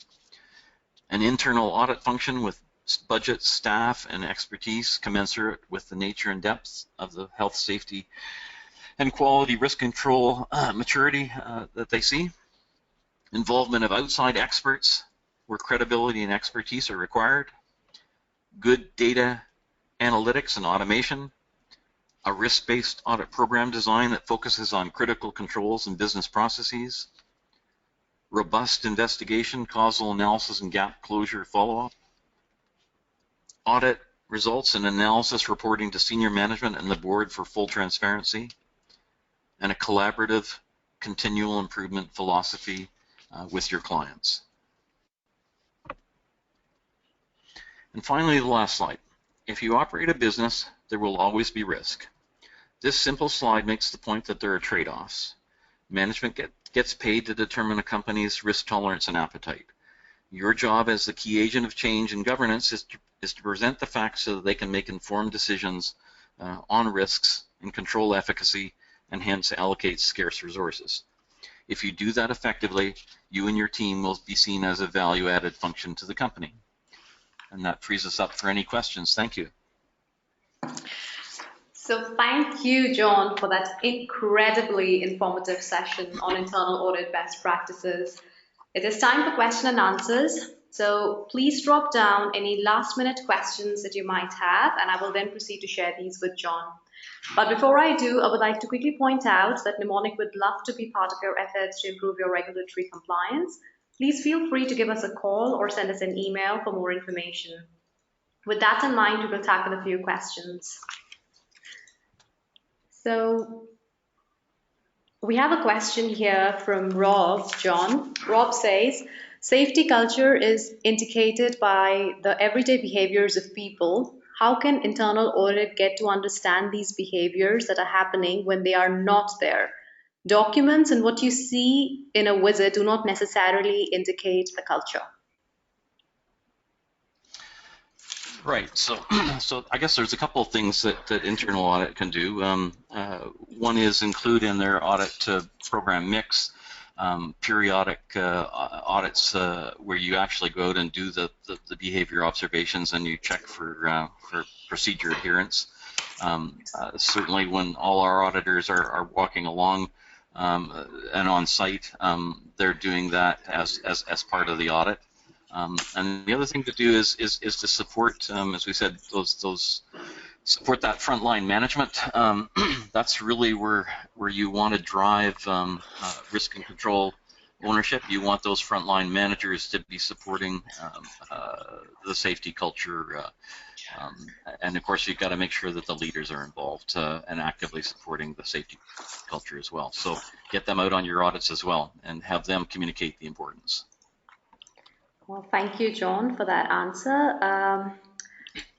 An internal audit function with budget, staff, and expertise commensurate with the nature and depth of the health, safety, and quality risk control maturity that they see. Involvement of outside experts where credibility and expertise are required. Good data analytics and automation, a risk-based audit program design that focuses on critical controls and business processes, robust investigation, causal analysis, and gap closure follow-up, audit results and analysis reporting to senior management and the board for full transparency, and a collaborative, continual improvement philosophy with your clients. And finally, the last slide. If you operate a business, there will always be risk. This simple slide makes the point that there are trade-offs. Management gets paid to determine a company's risk tolerance and appetite. Your job as the key agent of change and governance is to present the facts so that they can make informed decisions on risks and control efficacy and hence allocate scarce resources. If you do that effectively, you and your team will be seen as a value-added function to the company. And that frees us up for any questions. Thank you. So thank you, John, for that incredibly informative session on internal audit best practices. It is time for question and answers. So please drop down any last-minute questions that you might have, and I will then proceed to share these with John. But before I do, I would like to quickly point out that Nimonik would love to be part of your efforts to improve your regulatory compliance. Please feel free to give us a call or send us an email for more information. With that in mind, we will tackle a few questions. So we have a question here from Rob, John. Rob says, Safety culture is indicated by the everyday behaviors of people. How can internal audit get to understand these behaviors that are happening when they are not there? Documents and what you see in a visit do not necessarily indicate the culture. Right. So, so I guess there's a couple of things that internal audit can do. One is include in their audit program mix periodic audits where you actually go out and do the behavior observations and you check for procedure adherence. Certainly, when all our auditors are walking along and on site, they're doing that as part of the audit. And the other thing to do is to support, as we said, those support that frontline management. That's really where you want to drive risk and control ownership. You want those frontline managers to be supporting the safety culture, and of course you've got to make sure that the leaders are involved and actively supporting the safety culture as well. So get them out on your audits as well and have them communicate the importance. Well, thank you, John, for that answer.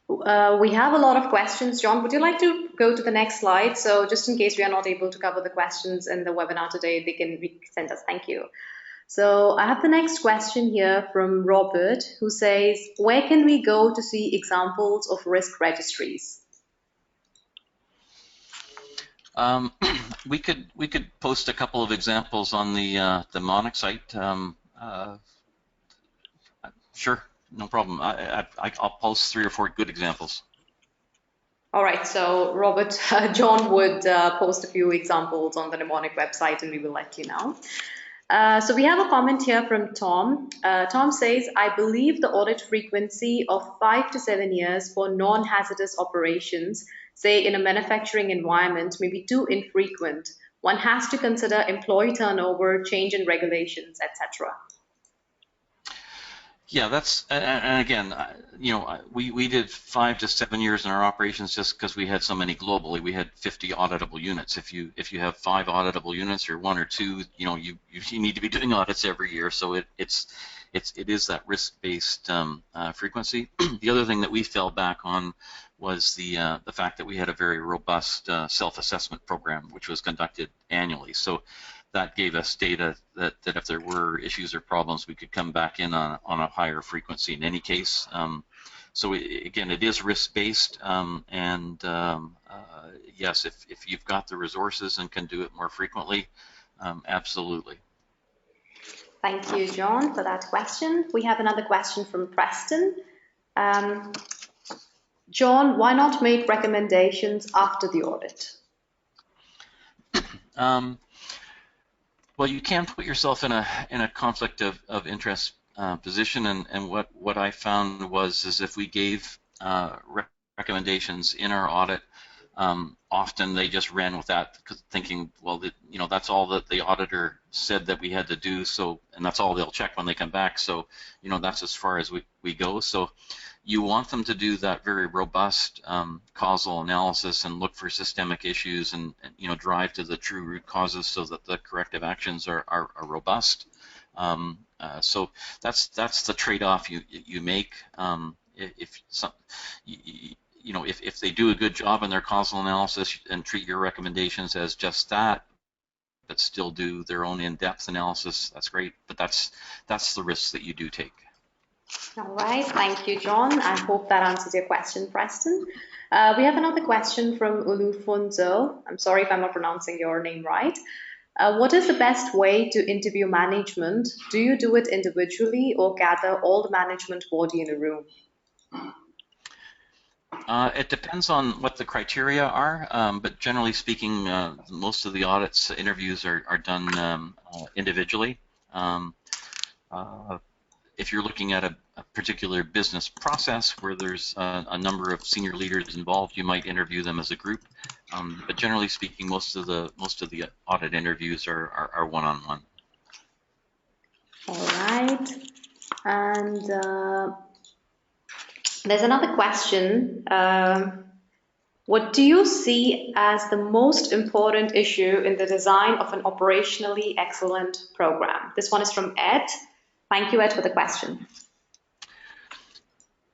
We have a lot of questions. John, would you like to go to the next slide? So just in case we are not able to cover the questions in the webinar today, they can send us. Thank you. So I have the next question here from Robert, who says, where can we go to see examples of risk registries? We could post a couple of examples on the Nimonik site. Sure, no problem. I'll post 3 or 4 good examples. All right, so Robert, John would post a few examples on the Nimonik website and we will let you know. So we have a comment here from Tom. Tom says, I believe the audit frequency of 5 to 7 years for non-hazardous operations, say in a manufacturing environment, may be too infrequent. One has to consider employee turnover, change in regulations, etc. Yeah, that's, and again, you know, we did 5 to 7 years in our operations just because we had so many globally. We had 50 auditable units. If you have 5 auditable units or 1 or 2, you know, you need to be doing audits every year. So it is that risk-based frequency. The other thing that we fell back on was the fact that we had a very robust self-assessment program, which was conducted annually. So that gave us data that if there were issues or problems, we could come back in on a higher frequency in any case. So again, it is risk-based, and yes, if you've got the resources and can do it more frequently, absolutely. Thank you, John, for that question. We have another question from Preston. John, why not make recommendations after the audit? Well, you can put yourself in a conflict of interest position, and what I found is if we gave recommendations in our audit, often they just ran with that, thinking, well, you know, that's all that the auditor said that we had to do, so, and that's all they'll check when they come back. So, you know, that's as far as we go. So you want them to do that very robust causal analysis and look for systemic issues and you know, drive to the true root causes so that the corrective actions are robust. So that's the trade-off you make. You know, if they do a good job in their causal analysis and treat your recommendations as just that, but still do their own in-depth analysis, that's great. But that's the risks that you do take. All right, thank you, John. I hope that answers your question, Preston. We have another question from Ulufunzo. I'm sorry if I'm not pronouncing your name right. What is the best way to interview management? Do you do it individually or gather all the management body in a room? It depends on what the criteria are, but generally speaking, most of the audits interviews are done individually. If you're looking at a particular business process where there's a number of senior leaders involved, you might interview them as a group. But generally speaking, most of the audit interviews are one-on-one. All right, and there's another question. What do you see as the most important issue in the design of an operationally excellent program? This one is from Ed. Thank you, Ed, for the question.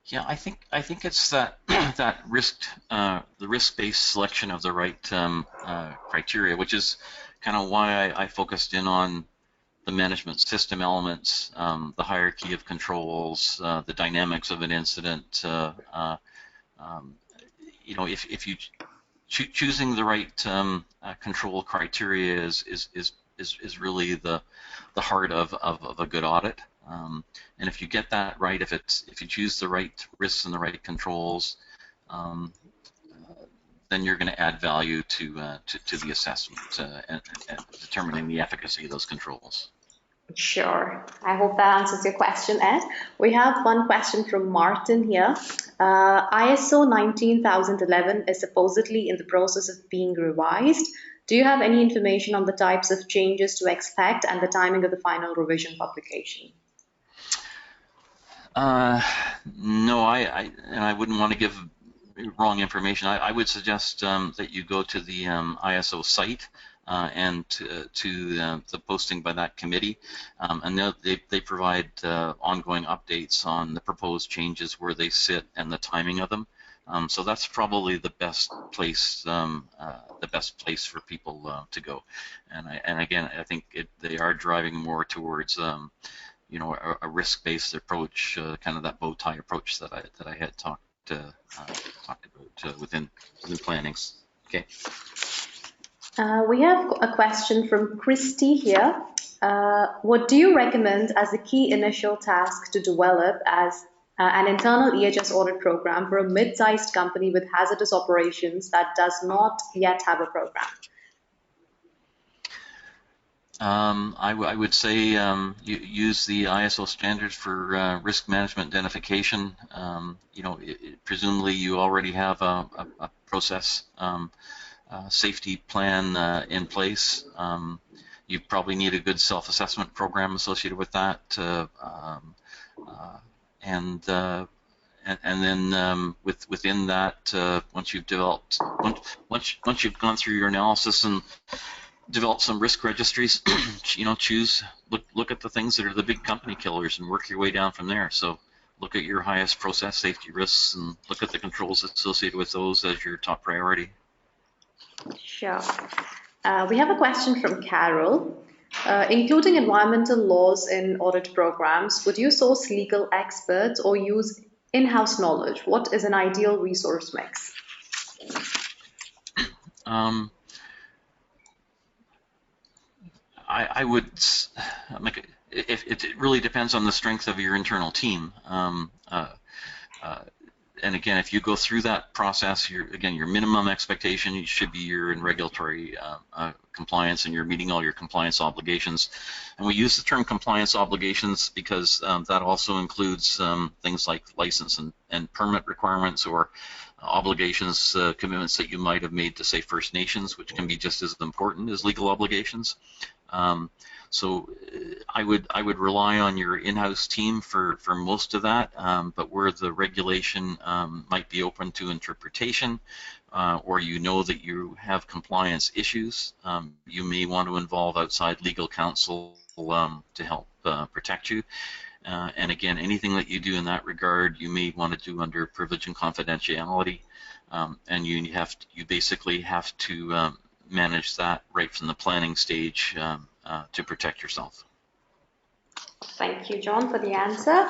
Yeah, I think it's that that the risk-based selection of the right criteria, which is kind of why I focused in on the management system elements, the hierarchy of controls, the dynamics of an incident. You know, if you choosing the right control criteria is really the heart of a good audit. And if you get that right, if you choose the right risks and the right controls, then you're going to add value to the assessment and determining the efficacy of those controls. Sure. I hope that answers your question, Ed. We have one question from Martin here. ISO 19011 is supposedly in the process of being revised. Do you have any information on the types of changes to expect and the timing of the final revision publication? No, I wouldn't want to give wrong information. I would suggest that you go to the ISO site and to the posting by that committee, and they provide ongoing updates on the proposed changes, where they sit, and the timing of them. So that's probably the best place for people to go. And again, I think they are driving more towards you know, a risk-based approach, kind of that bow tie approach that I had talked about within plannings. Okay. We have a question from Christy here. What do you recommend as a key initial task to develop as an internal EHS audit program for a mid-sized company with hazardous operations that does not yet have a program? I would say you use the ISO standards for risk management identification. You know, presumably you already have a process safety plan in place. You probably need a good self-assessment program associated with that, and then within that, once you've developed, once you've gone through your analysis and develop some risk registries, you know, look at the things that are the big company killers and work your way down from there. So look at your highest process safety risks and look at the controls associated with those as your top priority. Sure. We have a question from Carol. Including environmental laws in audit programs, would you source legal experts or use in-house knowledge? What is an ideal resource mix? I would make it really depends on the strength of your internal team. And again, if you go through that process, your minimum expectation should be you're in regulatory compliance and you're meeting all your compliance obligations. And we use the term compliance obligations because that also includes things like license and permit requirements, or obligations, commitments that you might have made to, say, First Nations, which can be just as important as legal obligations. So I would rely on your in-house team for most of that, but where the regulation might be open to interpretation, or you know that you have compliance issues, you may want to involve outside legal counsel to help protect you. And again, anything that you do in that regard, you may want to do under privilege and confidentiality, and you basically have to manage that right from the planning stage to protect yourself. Thank you, John, for the answer.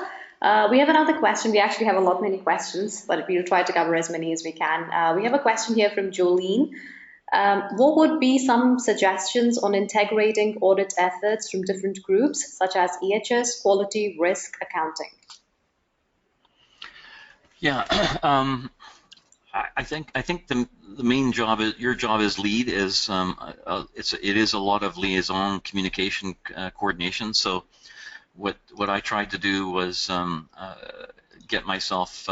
We have another question. We actually have many questions, but we'll try to cover as many as we can. We have a question here from Jolene. What would be some suggestions on integrating audit efforts from different groups, such as EHS, quality, risk, accounting? Yeah, I think the main job, your job as lead, is it is a lot of liaison, communication, coordination. So what I tried to do was get myself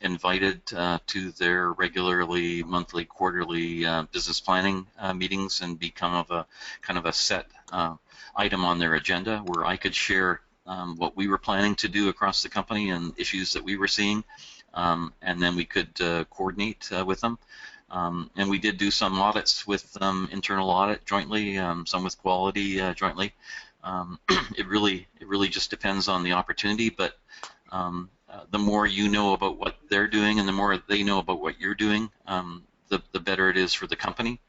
invited to their regularly monthly, quarterly business planning meetings, and become kind of a set item on their agenda where I could share what we were planning to do across the company and issues that we were seeing. And then we could coordinate with them. And we did do some audits with internal audit jointly, some with quality jointly. It really just depends on the opportunity, but the more you know about what they're doing and the more they know about what you're doing, the better it is for the company.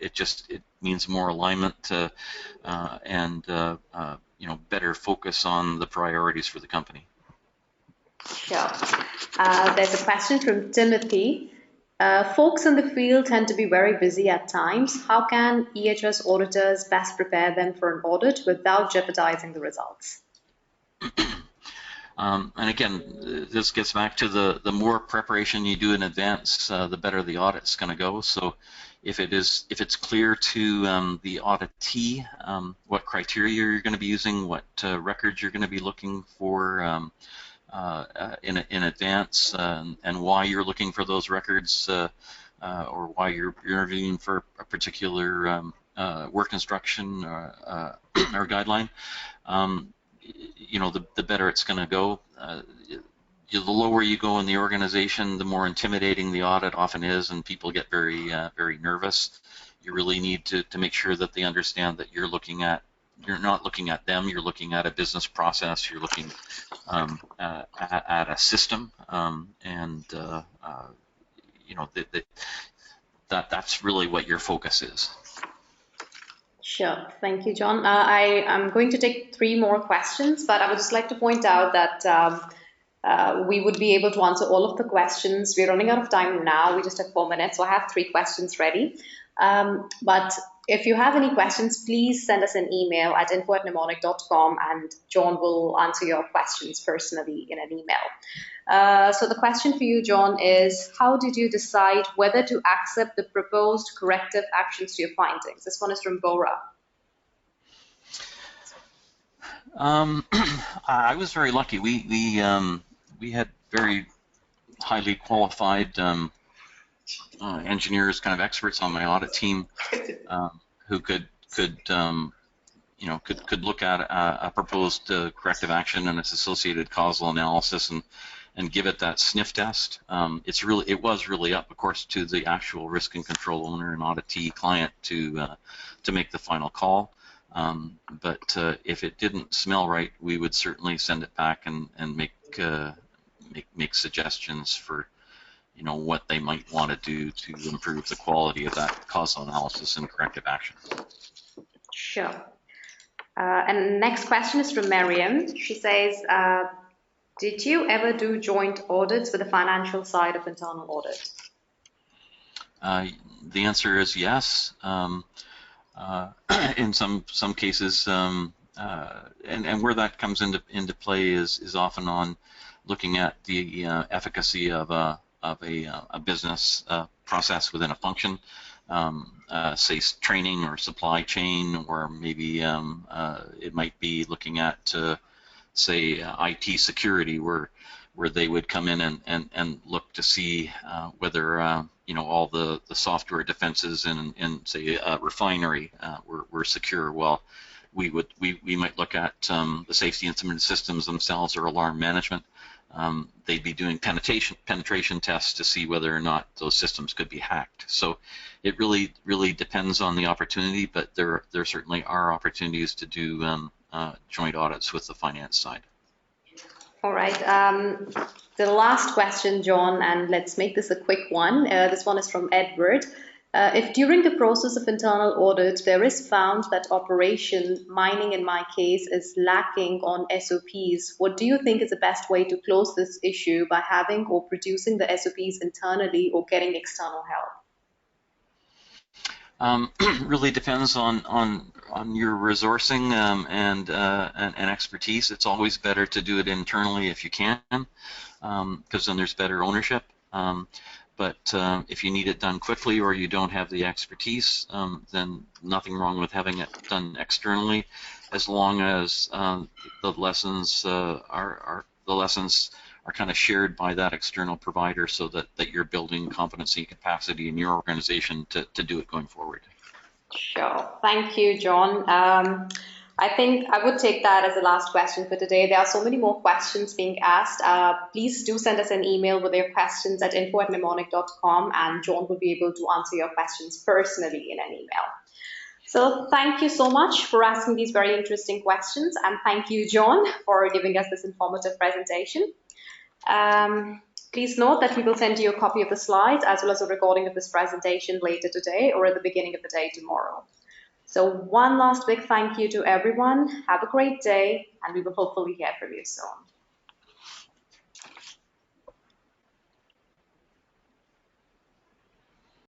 It means more alignment and better focus on the priorities for the company. Sure. There's a question from Timothy. Folks in the field tend to be very busy at times. How can EHS auditors best prepare them for an audit without jeopardizing the results? And again, this gets back to the more preparation you do in advance, the better the audit's going to go. So if it's clear to the auditee what criteria you're going to be using, what records you're going to be looking for in advance, and why you're looking for those records, or why you're interviewing for a particular work instruction or guideline, the better it's going to go. The lower you go in the organization, the more intimidating the audit often is, and people get very nervous. You really need to make sure that they understand that you're not looking at them, you're looking at a business process, you're looking at a system, that's really what your focus is. Sure, thank you, John. I am going to take 3 more questions, but I would just like to point out that we would be able to answer all of the questions. We're running out of time now. We just have 4 minutes, so I have 3 questions ready. But if you have any questions, please send us an email at info@nimonik.com, and John will answer your questions personally in an email. So the question for you, John, is how did you decide whether to accept the proposed corrective actions to your findings? This one is from Bora. I was very lucky. We had very highly qualified engineers, kind of experts on my audit team, who could look at a proposed corrective action and its associated causal analysis and give it that sniff test. It was really up, of course, to the actual risk and control owner and auditee client to make the final call. But if it didn't smell right, we would certainly send it back and make suggestions for what they might want to do to improve the quality of that causal analysis and corrective action. Sure. And next question is from Mariam. She says, did you ever do joint audits with the financial side of internal audit? The answer is yes. In some cases, and where that comes into play is often on looking at the efficacy of a business process within a function, say training or supply chain, or maybe it might be looking at say IT security, where they would come in and look to see whether all the software defenses in say a refinery were secure. Well, we might look at the safety instrument systems themselves or alarm management. They'd be doing penetration tests to see whether or not those systems could be hacked. So it really depends on the opportunity, but there certainly are opportunities to do joint audits with the finance side. All right. The last question, John, and let's make this a quick one. This one is from Edward. If during the process of internal audit there is found that operation, mining in my case, is lacking on SOPs, what do you think is the best way to close this issue, by having or producing the SOPs internally or getting external help? Really depends on your resourcing and expertise. It's always better to do it internally if you can, because then there's better ownership. But if you need it done quickly or you don't have the expertise, then nothing wrong with having it done externally, as long as the lessons are kind of shared by that external provider, so that you're building competency and capacity in your organization to do it going forward. Sure. Thank you, John. I think I would take that as the last question for today. There are so many more questions being asked. Please do send us an email with your questions at info@nimonik.com, and John will be able to answer your questions personally in an email. So thank you so much for asking these very interesting questions, and thank you, John, for giving us this informative presentation. Please note that we will send you a copy of the slides as well as a recording of this presentation later today or at the beginning of the day tomorrow. So one last big thank you to everyone. Have a great day, and we will hopefully hear from you soon.